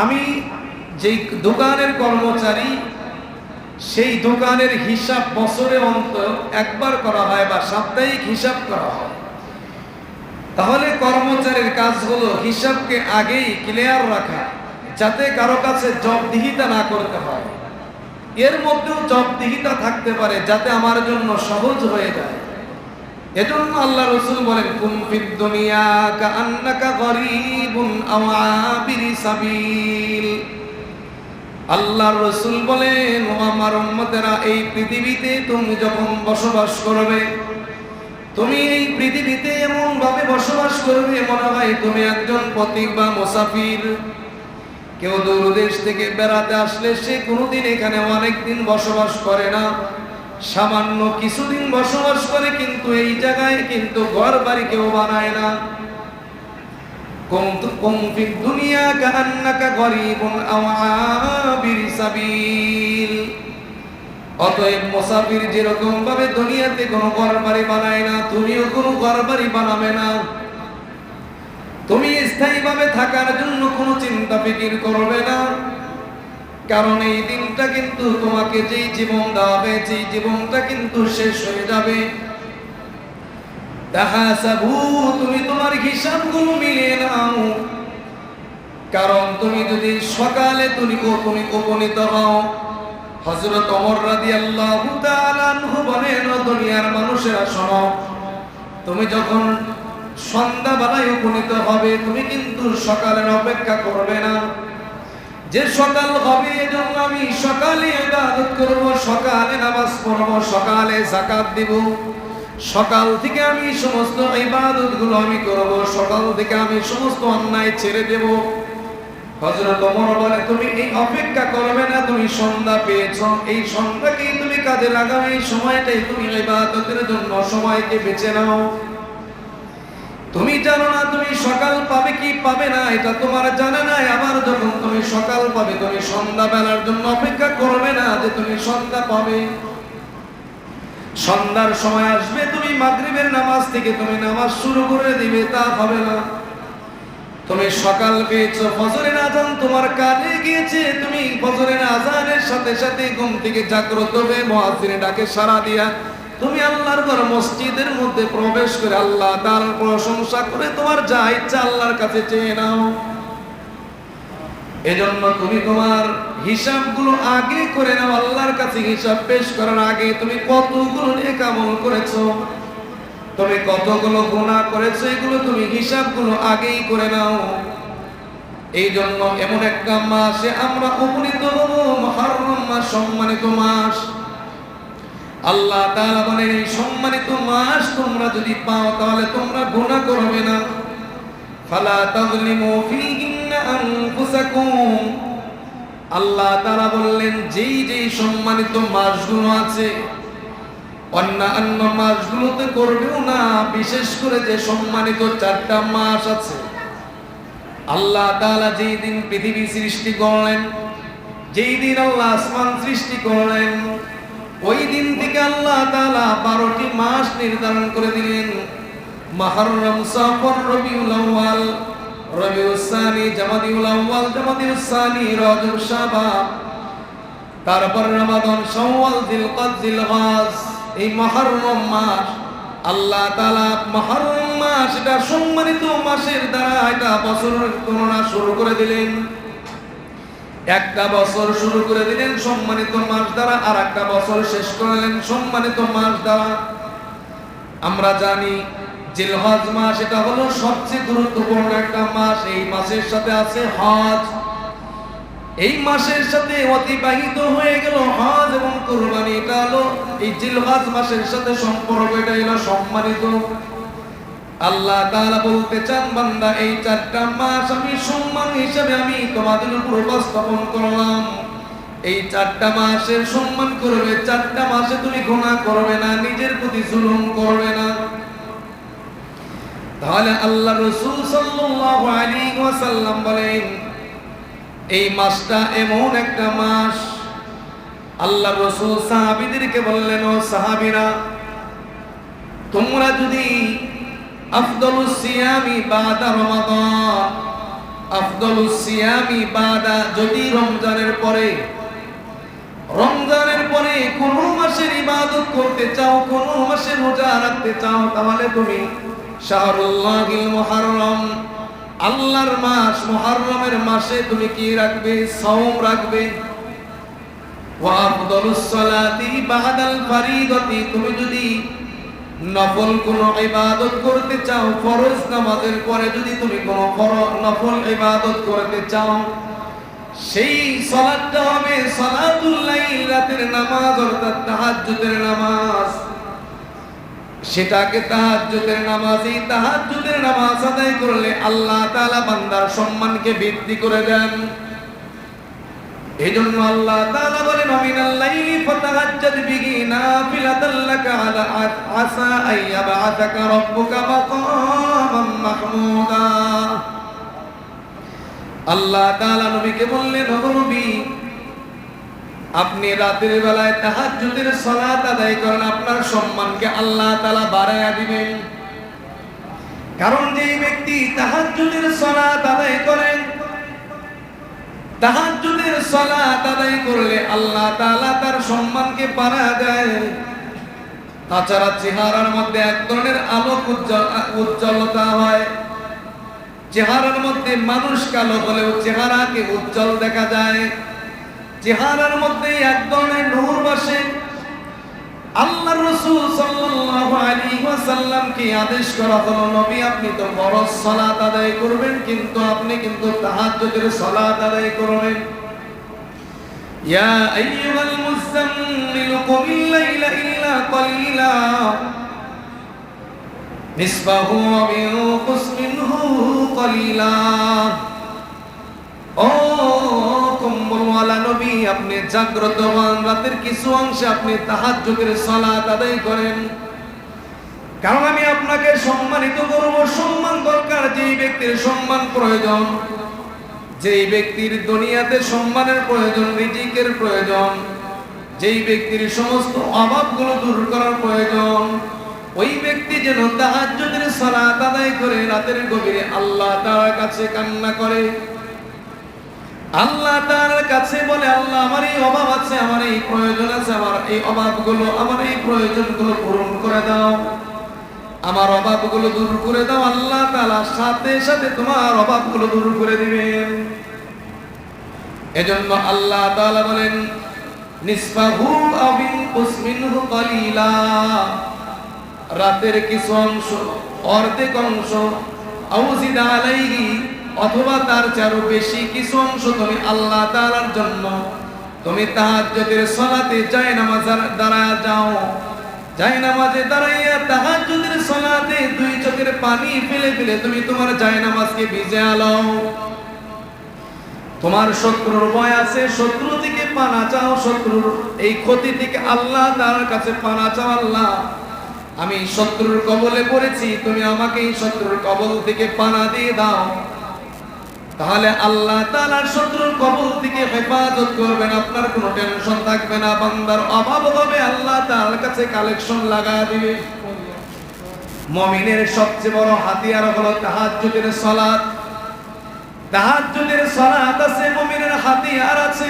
আমি যেই দোকানের কর্মচারী, সেই দোকানের হিসাব বছরে অন্তর একবার করা হয় বা সাপ্তাহিক হিসাব করা হয়। তাহলে কর্মচারীর কাজ হলো হিসাবকে আগেই ক্লিয়ার রাখা, যাতে কারো কাছে জবাবদিহিতা না করতে হয়। এর মধ্যেও জবাবদিহিতা থাকতে পারে, যাতে আমার জন্য সহজ হয়ে যায়। এজন্য আল্লাহ রাসূল বলেন, কুন ফিদ দুনিয়া কাআন্নাকা গরীবুন আও আবিরি সাবিল। আল্লাহর রাসূল বলেন, ও আমার উম্মতেরা, এই পৃথিবীতে তুমি যখন বসবাস করবে, তুমি এই পৃথিবীতে এমন ভাবে বসবাস করবে মনে হয় তুমি একজন পথিক বা মুসাফির। কেউ দূর দেশ থেকে বেড়াতে আসলে সে কোনোদিন এখানে অনেক দিন বসবাস করে না, সামান্য কিছুদিন বসবাস করে, কিন্তু এই জায়গায় কিন্তু ঘর বাড়ি কেউ বানায় না। কুম ফিদ দুনিয়া কাআন্নাকা গরীবুন আও আবিরি সাবিল। অতএব মুসাফির যেরকম ভাবে দুনিয়াতে কোনো ঘর বাড়ি বানায় না, তুমিও কোনো ঘর বাড়ি বানাবে না। তুমি স্থায়ীভাবে থাকার জন্য কোনো চিন্তা ফিকির করবে না, কারণ এই দিনটা কিন্তু তোমাকে যেই জীবন দেওয়া হয়েছে, এই জীবনটা কিন্তু শেষ হয়ে যাবে। তাহাসাবু, তুমি তোমার হিসাবগুলো মিলিয়ে নাও, কারণ তুমি যদি সকালে তুমি উপনীত হও। হযরত ওমর রাদিয়াল্লাহু তাআলা আনহু বলেন, দুনিয়ার মানুষেরা শোনো, তুমি যখন সন্ধ্যাবেলায় উপনীত হবে, তুমি কিন্তু সকালের অপেক্ষা করবে না। যে সকাল হবে, এজন্য আমি সকালে ইবাদত করব, সকালে নামাজ পড়ব, সকালে যাকাত দিব, সকাল থেকে আমি সমস্ত ইবাদতগুলো আমি করব, সকাল থেকে আমি সমস্ত অন্যায় ছেড়ে দেব। হযরত ওমর বলে, তুমি এই অপেক্ষা করবে না, তুমি সন্ধ্যা পেয়েছো, এই সন্ধ্যাকেই তুমি কাজে লাগাও, এই সময়টাই তুমি ইবাদতের জন্য সময়কে বেছে নাও। তুমি জানো না তুমি সকাল পাবে কি পাবে না, এটা তোমার জানা নাই। আবার যখন তুমি সকাল পাবে, তুমি সন্ধ্যা বেলার জন্য অপেক্ষা করবে না যে তুমি সন্ধ্যা পাবে। সন্ধ্যার সময় আসবে, তুমি মাগরিবের নামাজ থেকে তুমি নামাজ শুরু করে দিবে, তা হবে না। তুমি সকাল পেয়েছো, ফজরের আজান তোমার কানে গিয়েছে, তুমি ফজরের আজানের সাথে সাথে ঘুম থেকে জাগ্রত হয়ে মুয়াজ্জিনের ডাকে সাড়া দিয়া তুমি আল্লাহর ঘর মসজিদের মধ্যে প্রবেশ করে আল্লাহ তাআলার প্রশংসা করে তোমার যা ইচ্ছা আল্লাহর কাছে চেয়ে নাও। এজন্য তুমি তোমার হিসাবগুলো আগে করে নাও। আল্লাহর কাছে হিসাব পেশ করার আগে তুমি কতগুলো নেক আমল করেছো, তুমি কতগুলো গুনাহ করেছো, এগুলো তুমি হিসাবগুলো আগেই করে নাও। এই জন্য এমন একটা মাসে আমরা উপনীত হব, মুহররম মাস, সম্মানিত মাস। আল্লাহ তাআলা বলেন, এই সম্মানিত মাস তোমরা যদি পাও, তাহলে তোমরা গুনাহ করবে না। ফালা তাযলিমু ফীহিন্না আনফুসাকুম। আল্লাহ তাআলা বললেন, যেই যেই সম্মানিত মাসগুলো আছে, অন্যান্য মাসগুলোতে করবেও না। বিশেষ করে যে সম্মানিত 4টা মাস আছে, আল্লাহ তাআলা যেই দিন পৃথিবী সৃষ্টি করলেন, যেই দিন আল্লাহ আসমান সৃষ্টি করলেন, ওই দিন থেকে আল্লাহ তাআলা 12টি মাস নির্ধারণ করে দিলেন। মুহররম, সফর, রবিউল আউয়াল, রবিউস সানি, জামাদিউল আউয়াল, জামাদিউস সানি, রজব, শাবান, তারপর রমাদান, শাওয়াল, জিলকদ, জিলগাস। এই মুহররম মাস আল্লাহ তাআলা মুহররম মাস, এটা সম্মানিত মাসের দ্বারা এটা বছরের গণনা শুরু করে দিলেন। একটা বছর শুরু করে দিলেন সম্মানিত মাস দ্বারা, আর একটা বছর শেষ করলেন সম্মানিত মাস দ্বারা। আমরা জানি জিলহজ মাস, এটা হলো সবচেয়ে গুরুত্বপূর্ণ একটা মাস। এই মাসের সাথে আছে হজ। এই মাসের সাথে অতিবাহিত হয়ে গেল হজ এবং কুরবানি। এটা হলো এই জিলহজ মাসের সাথে সম্পর্ক, এটা হলো সম্মানিত। আল্লাহ তাআলা বলতে চান, বান্দা, এই 4টা মাস আমি সম্মান হিসেবে আমি তোমাদের উপর উপস্থাপন করলাম। এই 4টা মাসের সম্মান করবে, 4টা মাসে তুমি গুনাহ করবে না, নিজের প্রতি জুলুম করবে না। তাহলে আল্লাহ রাসূল সাল্লাল্লাহু আলাইহি ওয়াসাল্লাম বলেন, এই মাসটা এমন একটা মাস। আল্লাহ রাসূল সাহাবীদেরকে বললেন, ও সাহাবীরা, তোমরা যদি আফদালুস সিয়ামি বাদা রমাদান, আফদলুস সিয়ামি বাদা, যদি রমজানের পরে কোন মাসের ইবাদত করতে চাও, কোন মাসে রোজা রাখতে চাও, তাহলে তুমি শাহরুল্লাহিল মুহাররম, আল্লাহর মাস মুহাররমের মাসে তুমি কি রাখবে? সাওম রাখবে। ওয়া আফদলুস সালাতি বাদাল ফারিদাতি, তুমি যদি নফল কোন ইবাদত করতে চাও, ফরজ নামাজের পরে যদি তুমি কোন নফল ইবাদত করতে চাও, সেই সালাতটা হবে সালাতুল লাইল, রাতের নামাজ অর্থাৎ তাহাজ্জুদের নামাজ। সেটাকে তাহাজ্জুদের নামাজই, তাহাজ্জুদের নামাজ আদায় করলে আল্লাহ তাআলা বান্দার সম্মানকে বৃদ্ধি করে দেন। এজন্য আল্লাহ তাআলা বলেন মিনাল লাইলি ফাতাহাজ্জাদ বিহি নাফিলাতাল লাকা আলা আসা আইয়াবআতাকা রাব্বুকা মাকামান মাহমুদা। আল্লাহ তাআলা নবীকে বললেন, ওগো নবী, আপনি রাতের বেলায় তাহাজ্জুদের সালাত আদায় করেন, আপনার সম্মানকে আল্লাহ তাআলা বাড়ায়া দিবেন। কারণ যেই ব্যক্তি তাহাজ্জুদের সালাত আদায় করেন, তাহাজ্জুদের সালাত আদায় করলে আল্লাহ তাআলা তার সম্মানকে বাড়ায়া দেয়। তাছাড়া চেহারার মধ্যে এক ধরনের আলোক উজ্জ্বলতা হয়। চেহারার মধ্যে মানুষ কালো হলেও চেহারাকে উজ্জ্বল দেখা যায়। চেহারার মধ্যে এক ধরনের নূর বসে। আল্লাহর রাসূল সাল্লাল্লাহু আলাইহি ওয়াসাল্লামকে আদেশ করা হলো, নবী আপনি তো ফরজ সালাত আদায় করবেন, কিন্তু আপনি কিন্তু তাহাজ্জুদের সালাত আদায় করবেন। ইয়া আইয়ুহাল মুযাম্মিল কুমিল লাইলা ইল্লা কলিলা নিসফাহু ওয়া বিনকুস মিনহু কলিলা। ও কম্বলওয়ালা নবী, আপনি জাগ্রত হন, রাতের কিছু অংশে আপনি তাহাজ্জুদের সালাত আদায় করেন। কারণ আমি আপনাকে সম্মানিত করব। সম্মান দরকার, যেই ব্যক্তির সম্মান প্রয়োজন, যেই ব্যক্তির দুনিয়াতে সম্মানের প্রয়োজন, রিজিকের প্রয়োজন, যেই ব্যক্তির সমস্ত অভাবগুলো দূর করার প্রয়োজন, ওই ব্যক্তি যেন তাহাজ্জুদের সালাত আদায় করে রাতের গভীরে আল্লাহ তাআলার কাছে কান্না করে, আল্লাহ তাআলার কাছে বলে, আল্লাহ আমার এই অভাব আছে, আমার এই প্রয়োজন আছে, আমার এই অভাবগুলো, আমার এই প্রয়োজনগুলো পূরণ করে দাও, আমার অভাবগুলো দূর করে দাও। আল্লাহ তাআলা সাথে সাথে তোমার অভাবগুলো দূর করে দিবেন। এজন্য আল্লাহ তাআলা বলেন নিসফাহু আও বিনকুস মিনহু কলিলা, রাতের কিছু অংশ, অর্ধেক অংশ, আও জিদ আলাইহি, অথবা তার চেয়েও বেশি কিছু অংশ তুমি আল্লাহ তাআলার জন্য তুমি তাহাজ্জুদের সালাতে জায়নামাজে দাঁড়ায় যাও। জায়নামাজে দাঁড়াইয়া তাহাজ্জুদের সালাতে দুই চোখের পানি ফেলে ফেলে তুমি তোমার জায়নামাজকে ভিজে আলাও। তোমার শত্রুর ভয় আছে, শত্রু থেকে পানা চাও, শত্রুর এই ক্ষতি থেকে আল্লাহ তাআলার কাছে পানা চাও। আল্লাহ আমি শত্রুর কবলে পড়েছি, তুমি আমাকে এই শত্রুর কবল থেকে পানা দিয়ে দাও। তাহলে আল্লাহ তাআলার শত্রুর কবল থেকে হেফাজত করবেন, আপনার কোনো টেনশন থাকবে না। বান্দার অভাব হবে, আল্লাহ তাআলার কাছে কালেকশন লাগা দিবে। মুমিনের সবচেয়ে বড় হাতিয়ার হলো তাহাজ্জুদের সালাত। তাহাজ্জুদের সালাত আছে, মুমিনের হাতিয়ার আছে।